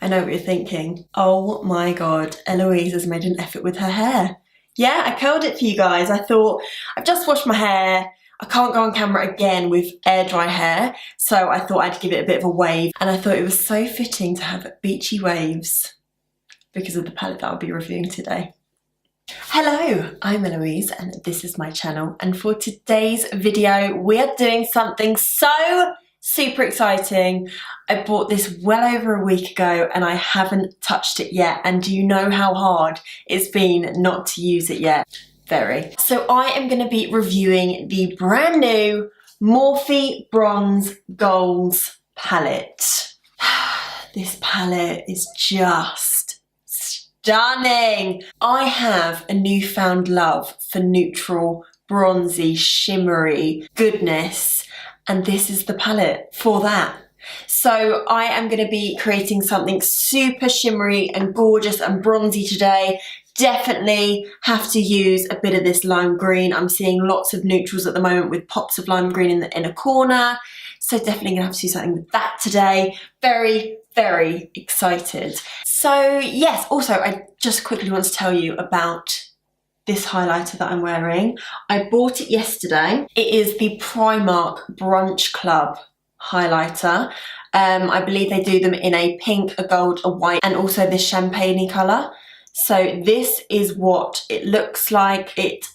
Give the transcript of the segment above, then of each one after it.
I know what you're thinking. Oh my God, Eloise has made an effort with her hair. Yeah, I curled it for you guys. I thought, I've just washed my hair. I can't go on camera again with air dry hair. So I thought I'd give it a bit of a wave. And I thought it was so fitting to have beachy waves because of the palette that I'll be reviewing today. Hello, I'm Eloise and this is my channel. And for today's video, we are doing something so super exciting. I bought this well over a week ago and I haven't touched it yet. And do you know how hard it's been not to use it yet? Very. So I am going to be reviewing the brand new Morphe Bronze Goals palette. This palette is just stunning. I have a newfound love for neutral, bronzy, shimmery goodness. And this is the palette for that. So I am going to be creating something super shimmery and gorgeous and bronzy today. Definitely have to use a bit of this lime green. I'm seeing lots of neutrals at the moment with pops of lime green in the inner corner. So definitely going to have to do something with that today. Very, very excited. So yes, also I just quickly want to tell you about this highlighter that I'm wearing. I bought it yesterday. It is the Primark Brunch Club highlighter. I believe they do them in a pink, a gold, a white, and also this champagne colour. So this is what it looks like. It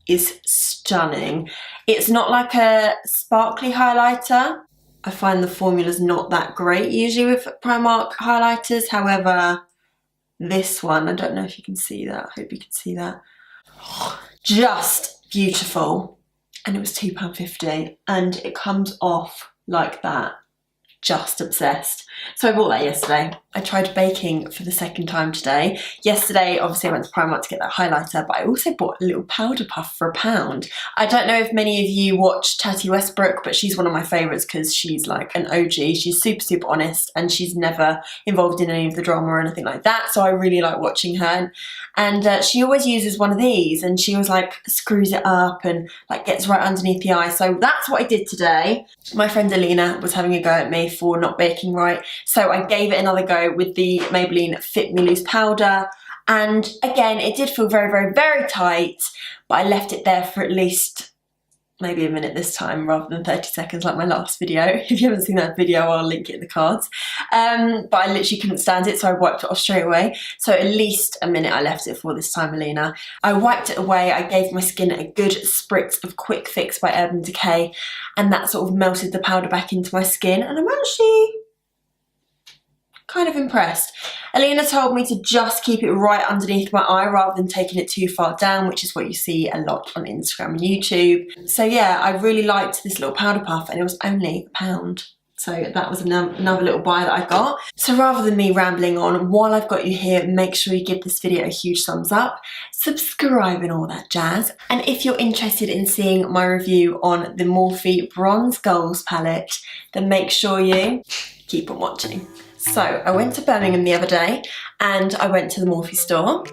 is stunning. It's not like a sparkly highlighter. I find the formula's not that great usually with Primark highlighters. However, this one, I don't know if you can see that. I hope you can see that. Just beautiful. And it was £2.50 and it comes off like that. Just obsessed. So I bought that yesterday. I tried baking for the second time today. Yesterday, obviously I went to Primark to get that highlighter, but I also bought a little powder puff for £1. I don't know if many of you watch Tati Westbrook, but she's one of my favourites because she's like an OG. She's super, super honest and she's never involved in any of the drama or anything like that. So I really like watching her. And she always uses one of these and she always like screws it up and like gets right underneath the eye. So that's what I did today. My friend Alina was having a go at me for not baking right. So I gave it another go with the Maybelline Fit Me Loose powder. And again, it did feel very, very, very tight, but I left it there for at least maybe a minute this time rather than 30 seconds like my last video. If you haven't seen that video, I'll link it in the cards. But I literally couldn't stand it, so I wiped it off straight away. So at least a minute I left it for this time, Alina. I wiped it away, I gave my skin a good spritz of Quick Fix by Urban Decay, and that sort of melted the powder back into my skin, and I'm actually kind of impressed. Alina told me to just keep it right underneath my eye rather than taking it too far down, which is what you see a lot on Instagram and YouTube. So yeah, I really liked this little powder puff and it was only £1. So that was another little buy that I got. So rather than me rambling on, while I've got you here, make sure you give this video a huge thumbs up, subscribe and all that jazz. And if you're interested in seeing my review on the Morphe Bronze Goals palette, then make sure you keep on watching. So I went to Birmingham the other day and I went to the Morphe store,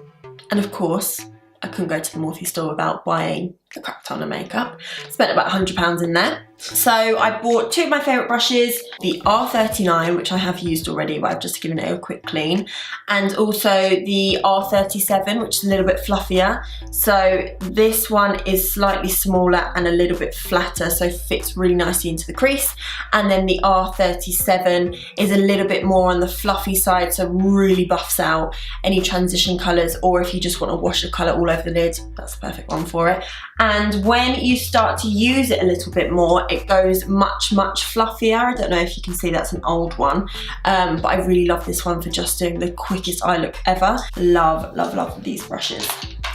and of course I couldn't go to the Morphe store without buying a crap ton of makeup. Spent about £100 in there. So I bought two of my favourite brushes, the R39, which I have used already, but I've just given it a quick clean, and also the R37, which is a little bit fluffier. So this one is slightly smaller and a little bit flatter, so fits really nicely into the crease. And then the R37 is a little bit more on the fluffy side, so really buffs out any transition colours, or if you just want to wash a colour all over the lid, that's the perfect one for it. And when you start to use it a little bit more, it goes much, much fluffier. I don't know if you can see that's an old one, but I really love this one for just doing the quickest eye look ever. Love, love, love these brushes.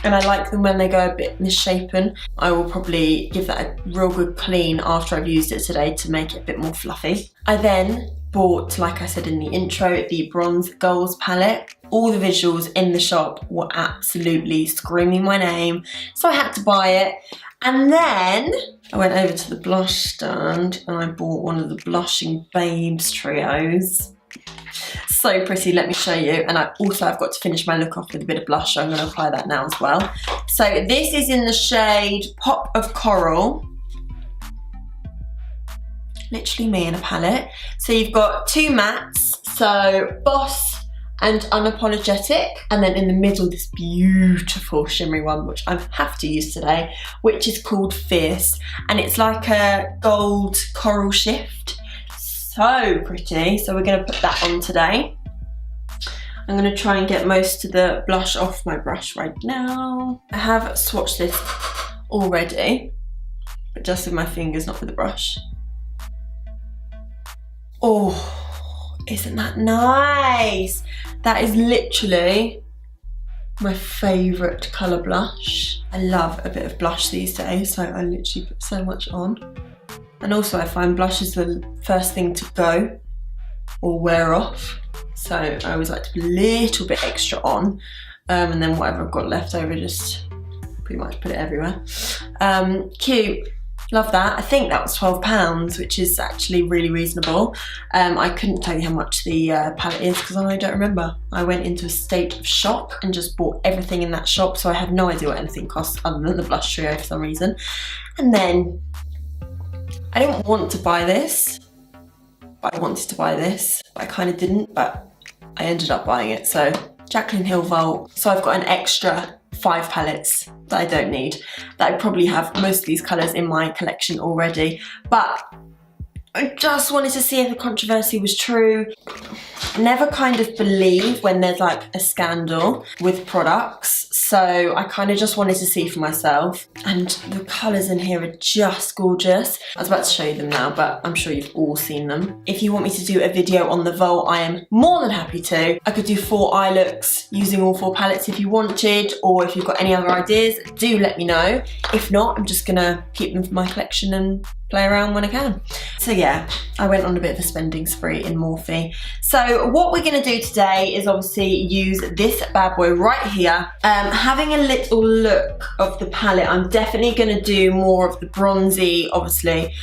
And I like them when they go a bit misshapen. I will probably give that a real good clean after I've used it today to make it a bit more fluffy. I then bought, like I said in the intro, the Bronze Goals palette. All the visuals in the shop were absolutely screaming my name, so I had to buy it. And then I went over to the blush stand and I bought one of the Blushing Babes trios. So pretty, let me show you. And I've got to finish my look off with a bit of blush, so I'm going to apply that now as well. So this is in the shade Pop of Coral. Literally me in a palette. So you've got two mattes, so Boss and Unapologetic. And then in the middle, this beautiful shimmery one, which I have to use today, which is called Fierce. And it's like a gold coral shift. So pretty. So we're going to put that on today. I'm going to try and get most of the blush off my brush right now. I have swatched this already, but just with my fingers, not with the brush. Oh, isn't that nice? That is literally my favourite colour blush. I love a bit of blush these days, so I literally put so much on. And also I find blush is the first thing to go or wear off. So I always like to put a little bit extra on, and then whatever I've got left over, just pretty much put it everywhere. Cute, love that. I think that was £12, which is actually really reasonable. I couldn't tell you how much the palette is because I don't remember. I went into a state of shock and just bought everything in that shop, so I have no idea what anything costs other than the blush trio for some reason. And then I didn't want to buy this, but I wanted to buy this, but I kind of didn't, but I ended up buying it. So Jaclyn Hill Vault. So I've got an extra 5 palettes that I don't need, that I probably have most of these colours in my collection already, but I just wanted to see if the controversy was true. I never kind of believe when there's like a scandal with products, so I kind of just wanted to see for myself. And the colours in here are just gorgeous. I was about to show you them now, but I'm sure you've all seen them. If you want me to do a video on the Vault, I am more than happy to. I could do 4 eye looks using all 4 palettes if you wanted, or if you've got any other ideas, do let me know. If not, I'm just gonna keep them for my collection and play around when I can. So yeah, I went on a bit of a spending spree in Morphe. So what we're gonna do today is obviously use this bad boy right here. Having a little look of the palette, I'm definitely gonna do more of the bronzy, obviously,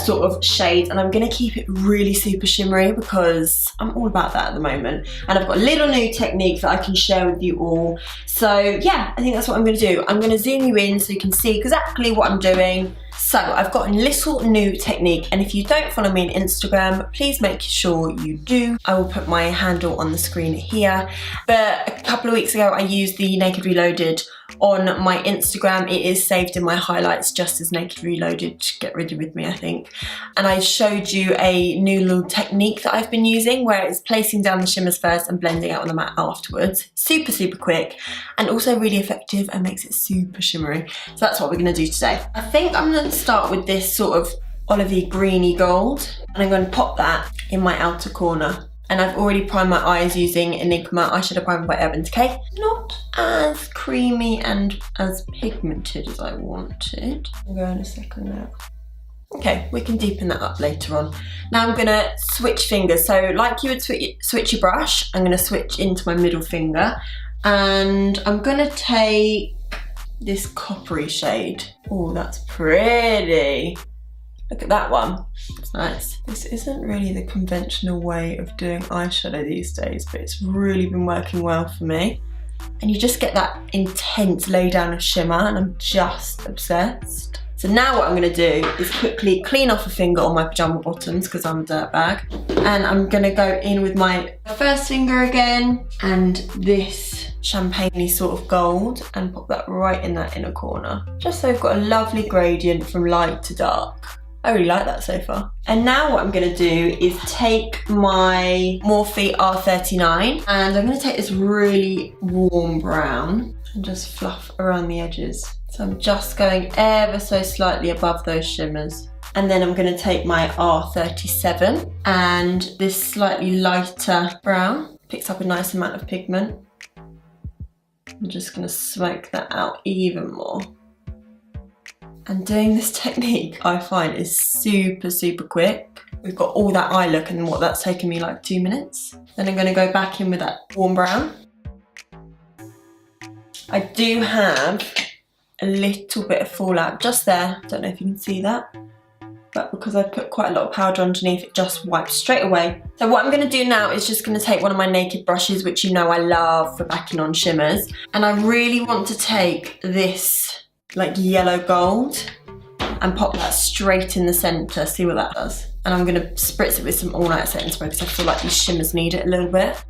sort of shade, and I'm gonna keep it really super shimmery because I'm all about that at the moment. And I've got a little new technique that I can share with you all. So yeah, I think that's what I'm gonna do. I'm gonna zoom you in so you can see exactly what I'm doing. So I've got a little new technique, and if you don't follow me on Instagram, please make sure you do. I will put my handle on the screen here. But a couple of weeks ago, I used the Naked Reloaded on my Instagram. It is saved in my highlights just as Naked Reloaded. Get ready with me, I think. And I showed you a new little technique that I've been using where it's placing down the shimmers first and blending out on the matte afterwards. Super, super quick and also really effective and makes it super shimmery. So that's what we're gonna do today. I think I'm gonna start with this sort of olivey greeny gold, and I'm going to pop that in my outer corner. And I've already primed my eyes using Enigma eyeshadow primer by Urban Decay. Not as creamy and as pigmented as I wanted. I'll go in a second now. Okay, we can deepen that up later on. Now I'm gonna switch fingers. So like you would switch your brush, I'm gonna switch into my middle finger, and I'm gonna take this coppery shade. Oh, that's pretty. Look at that one. It's nice. This isn't really the conventional way of doing eyeshadow these days, but it's really been working well for me. And you just get that intense lay down of shimmer, and I'm just obsessed. So now what I'm gonna do is quickly clean off a finger on my pajama bottoms because I'm a dirtbag. And I'm gonna go in with my first finger again and this champagne-y sort of gold and pop that right in that inner corner. Just so I've got a lovely gradient from light to dark. I really like that so far. And now what I'm gonna do is take my Morphe R39 and I'm gonna take this really warm brown and just fluff around the edges. So I'm just going ever so slightly above those shimmers. And then I'm gonna take my R37 and this slightly lighter brown, picks up a nice amount of pigment. I'm just gonna smoke that out even more. And doing this technique, I find, is super, super quick. We've got all that eye look, and what that's taken me like 2 minutes. Then I'm gonna go back in with that warm brown. I do have a little bit of fallout just there. Don't know if you can see that. But because I put quite a lot of powder underneath, it just wipes straight away. So what I'm gonna do now is just gonna take one of my Naked brushes, which you know I love for backing on shimmers. And I really want to take this like yellow gold and pop that straight in the center, see what that does. And I'm gonna spritz it with some all night setting spray because I feel like these shimmers need it a little bit.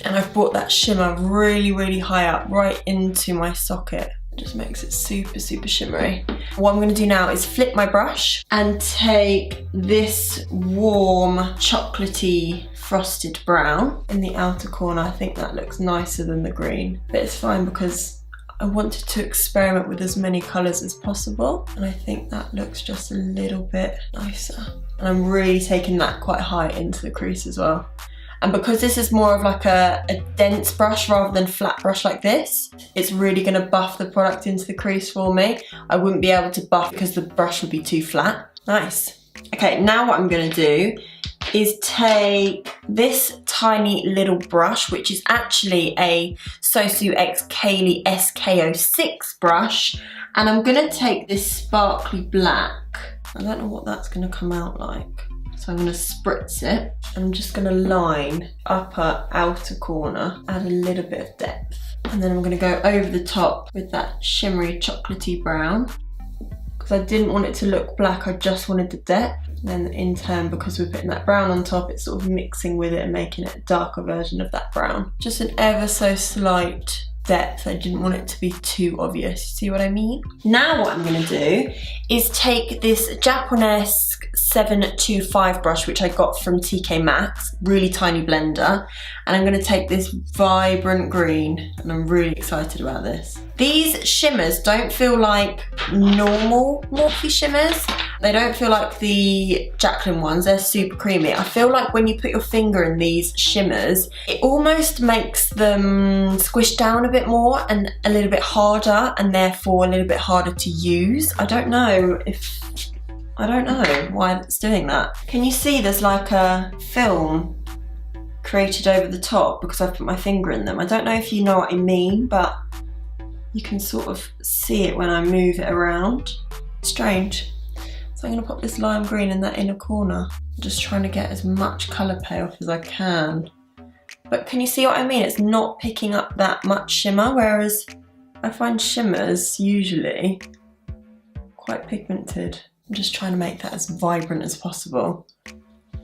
And I've brought that shimmer really, really high up, right into my socket. It just makes it super, super shimmery. What I'm gonna do now is flip my brush and take this warm, chocolatey, frosted brown in the outer corner. I think that looks nicer than the green, but it's fine because I wanted to experiment with as many colours as possible, and I think that looks just a little bit nicer. And I'm really taking that quite high into the crease as well. And because this is more of like a dense brush rather than flat brush like this, it's really going to buff the product into the crease for me. I wouldn't be able to buff because the brush would be too flat. Nice. Okay, now what I'm going to do is take this tiny little brush, which is actually a Sosu X Kaylee SK06 brush, and I'm going to take this sparkly black. I don't know what that's going to come out like. So I'm going to spritz it. I'm just going to line upper outer corner, add a little bit of depth. And then I'm going to go over the top with that shimmery chocolatey brown. Because I didn't want it to look black, I just wanted the depth. And then in turn, because we're putting that brown on top, it's sort of mixing with it and making it a darker version of that brown. Just an ever so slight depth. I didn't want it to be too obvious. See what I mean? Now what I'm going to do is take this Japonesque 725 brush, which I got from TK Maxx, really tiny blender, and I'm going to take this vibrant green, and I'm really excited about this. These shimmers don't feel like normal Morphe shimmers. They don't feel like the Jaclyn ones, they're super creamy. I feel like when you put your finger in these shimmers, it almost makes them squish down a bit more and a little bit harder, and therefore a little bit harder to use. I don't know why it's doing that. Can you see there's like a film created over the top because I've put my finger in them? I don't know if you know what I mean, but you can sort of see it when I move it around. Strange. So I'm going to pop this lime green in that inner corner. I'm just trying to get as much colour payoff as I can. But can you see what I mean? It's not picking up that much shimmer, whereas I find shimmers usually quite pigmented. I'm just trying to make that as vibrant as possible.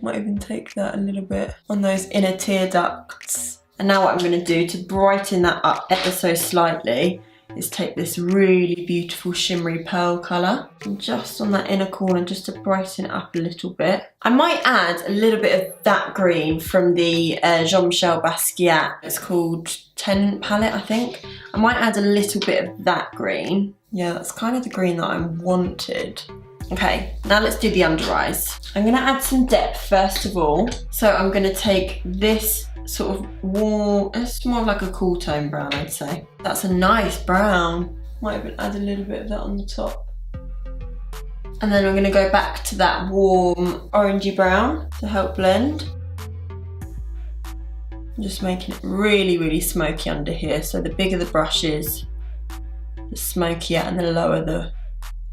Might even take that a little bit on those inner tear ducts. And now what I'm going to do to brighten that up ever so slightly is take this really beautiful shimmery pearl colour and just on that inner corner, just to brighten it up a little bit. I might add a little bit of that green from the Jean-Michel Basquiat. It's called Tenant Palette, I think. I might add a little bit of that green. Yeah, that's kind of the green that I wanted. Okay, now let's do the under eyes. I'm going to add some depth first of all. So I'm going to take this sort of warm, it's more of like a cool tone brown, I'd say. That's a nice brown. Might even add a little bit of that on the top. And then I'm going to go back to that warm orangey brown to help blend. I'm just making it really, really smoky under here. So the bigger the brush is, the smokier, and the lower the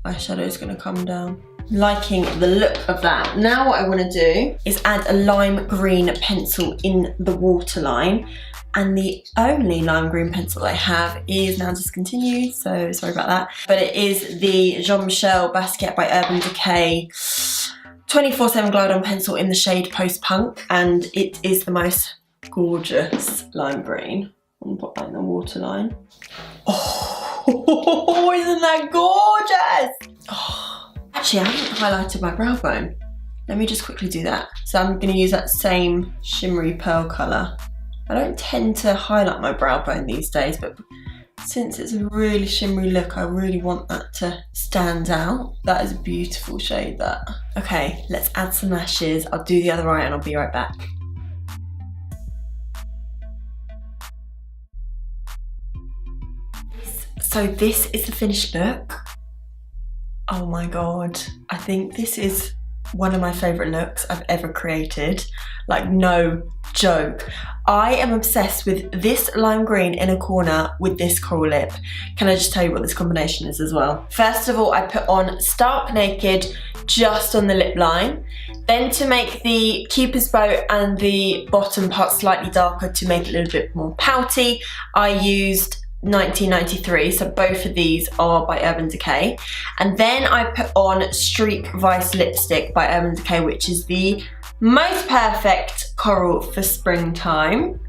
eyeshadow is going to come down. Liking the look of that. Now what I want to do is add a lime green pencil in the waterline, and the only lime green pencil I have is now discontinued, so sorry about that, but it is the Jean-Michel Basquiat by Urban Decay 24/7 Glide On pencil in the shade Post Punk, and it is the most gorgeous lime green. I'm gonna put that in the waterline. Oh, isn't that gorgeous? Oh. Actually, I haven't highlighted my brow bone. Let me just quickly do that. So I'm going to use that same shimmery pearl colour. I don't tend to highlight my brow bone these days, but since it's a really shimmery look, I really want that to stand out. That is a beautiful shade, that. Okay, let's add some lashes. I'll do the other eye and I'll be right back. So this is the finished look. Oh my god, I think this is one of my favourite looks I've ever created. Like, no joke. I am obsessed with this lime green inner corner with this coral lip. Can I just tell you what this combination is as well? First of all, I put on Stark Naked just on the lip line. Then to make the Cupid's bow and the bottom part slightly darker to make it a little bit more pouty, I used 1993, so both of these are by Urban Decay. And then I put on Streak Vice lipstick by Urban Decay, which is the most perfect coral for springtime.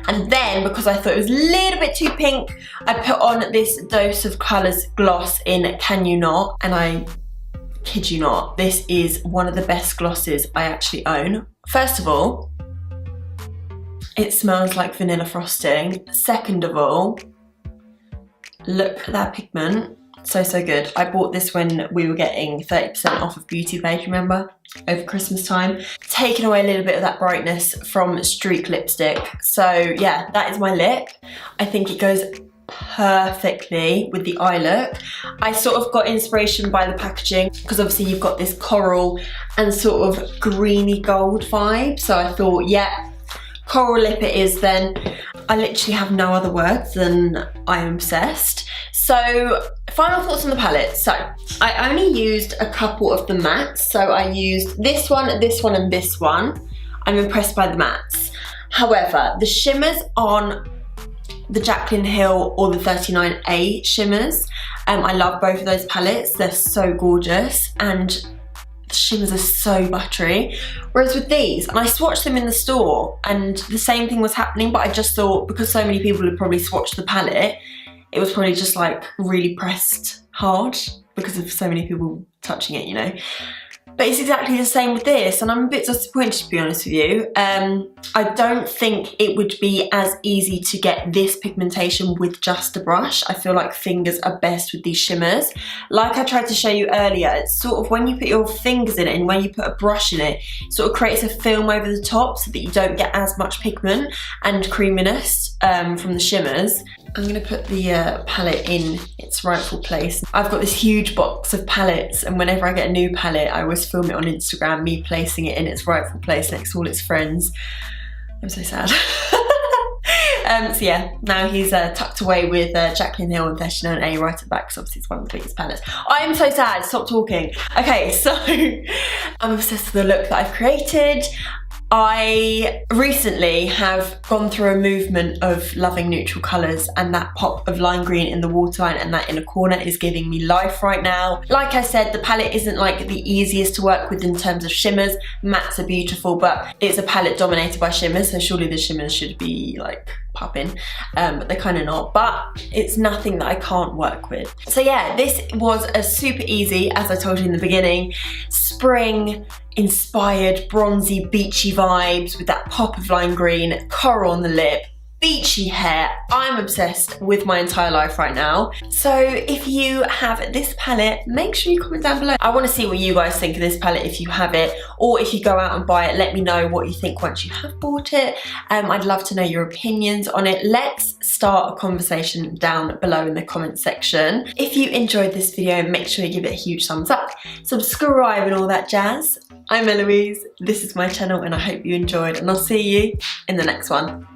And then, because I thought it was a little bit too pink, I put on this Dose of Colours gloss in Can You Not, and I kid you not, this is one of the best glosses I actually own. First of all, it smells like vanilla frosting. Second of all, look at that pigment. So good. I bought this when we were getting 30% off of Beauty Bay, remember? Over Christmas time. Taking away a little bit of that brightness from Streak lipstick. So yeah, that is my lip. I think it goes perfectly with the eye look. I sort of got inspiration by the packaging, because obviously you've got this coral and sort of greeny gold vibe. So I thought, yeah, coral lip it is then. I literally have no other words than I am obsessed. So final thoughts on the palette. So I only used a couple of the mattes. So I used this one, and this one. I'm impressed by the mattes. However, the shimmers on the Jaclyn Hill or the 39A shimmers, I love both of those palettes. They're so gorgeous, and the shimmers are so buttery. Whereas with these, and I swatched them in the store and the same thing was happening, but I just thought because so many people had probably swatched the palette, it was probably just like really pressed hard because of so many people touching it, you know. But it's exactly the same with this, and I'm a bit disappointed, to be honest with you. I don't think it would be as easy to get this pigmentation with just a brush. I feel like fingers are best with these shimmers. Like I tried to show you earlier, it's sort of when you put your fingers in it and when you put a brush in it, it sort of creates a film over the top so that you don't get as much pigment and creaminess from the shimmers. I'm gonna put the palette in its rightful place. I've got this huge box of palettes, and whenever I get a new palette, I always film it on Instagram, me placing it in its rightful place next to all its friends. I'm so sad. So yeah, now he's tucked away with Jaclyn Hill and 39A right at the back, because obviously it's one of the biggest palettes. I am so sad, stop talking. Okay, so I'm obsessed with the look that I've created. I recently have gone through a movement of loving neutral colours, and that pop of lime green in the waterline and that inner corner is giving me life right now. Like I said, the palette isn't like the easiest to work with in terms of shimmers. Mattes are beautiful, but it's a palette dominated by shimmers, so surely the shimmers should be like popping, but they're kind of not. But it's nothing that I can't work with. So yeah, this was a super easy, as I told you in the beginning, spring inspired bronzy beachy vibes with that pop of lime green, coral on the lip, beachy hair. I'm obsessed with my entire life right now. So if you have this palette, make sure you comment down below. I want to see what you guys think of this palette if you have it, or if you go out and buy it, let me know what you think once you have bought it. I'd love to know your opinions on it. Let's start a conversation down below in the comment section. If you enjoyed this video, make sure you give it a huge thumbs up, subscribe and all that jazz. I'm Eloise, this is my channel, and I hope you enjoyed, and I'll see you in the next one.